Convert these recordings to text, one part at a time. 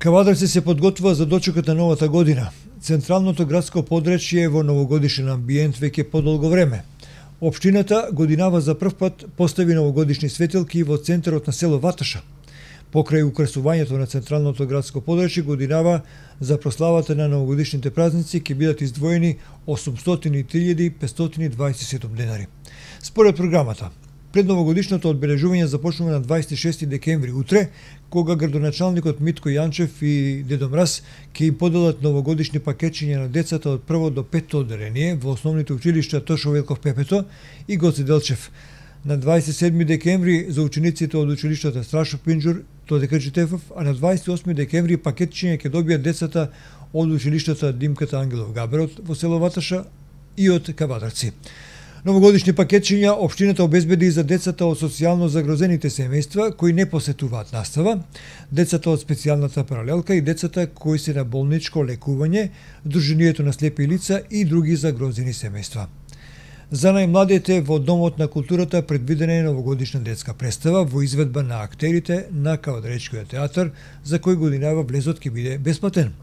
Кавадарци се подготвува за дочекот на новата година. Централното градско подречје е во новогодишен амбиент веќе подолго време. Општината годинава за прв пат постави новогодишни светилки во центарот на село Ваташа. Покрај украсувањето на централното градско подречје годинава за прославата на новогодишните празници ќе бидат издвоени 803.527 денари. Според програмата, предновогодишното одбележување започнува на 26 декември утре, кога градоначалникот Митко Јанчев и Дедо Мраз ќе им поделат новогодишни пакетчиња на децата од прво до петто одделение во основните училишта Тошо Велков Пепето и Гоце Делчев. На 27 декември за учениците од училиштата Страшо Пинџур, Тодека Джитефов, а на 28 декември пакетчиња ќе добијат децата од училиштата Димката Ангелов Габерот во село Ваташа и од Кавадарци. Новогодишни пакетчиња општината обезбеди за децата од социјално загрозените семејства кои не посетуваат настава, децата од специјалната паралелка и децата кои се на болничко лекување, Друженијето на слепи лица и други загрозени семејства. За најмладите во Домот на културата предвидена е новогодишна детска представа во изведба на актерите на Кавадаречкиот театар, за кој годинава влезот ќе биде бесплатен.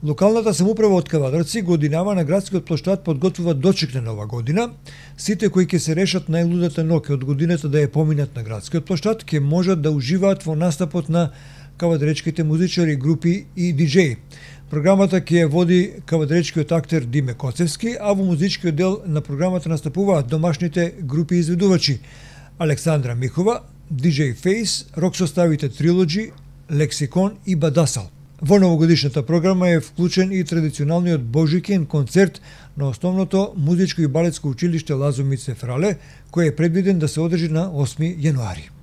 Локалната самоуправа од Кавадарци годинава на градскиот плоштад подготвува дочек на нова година. Сите кои ќе се решат најлудата ноќе од годината да ја поминат на градскиот плоштад ќе можат да уживаат во настапот на кавадаречките музичари, групи и диџеи. Програмата ќе ја води кавадаречкиот актер Диме Коцевски, а во музичкиот дел на програмата настапуваат домашните групи изведувачи Александра Михова, диџеј Фейс, рок составите Трилоджи, Лексикон и Бадасал. Во новогодишната програма е вклучен и традиционалниот Божикен концерт на основното музичко и балетско училиште Лазо Мице Фрале, кој е предвиден да се одржи на 8 јануари.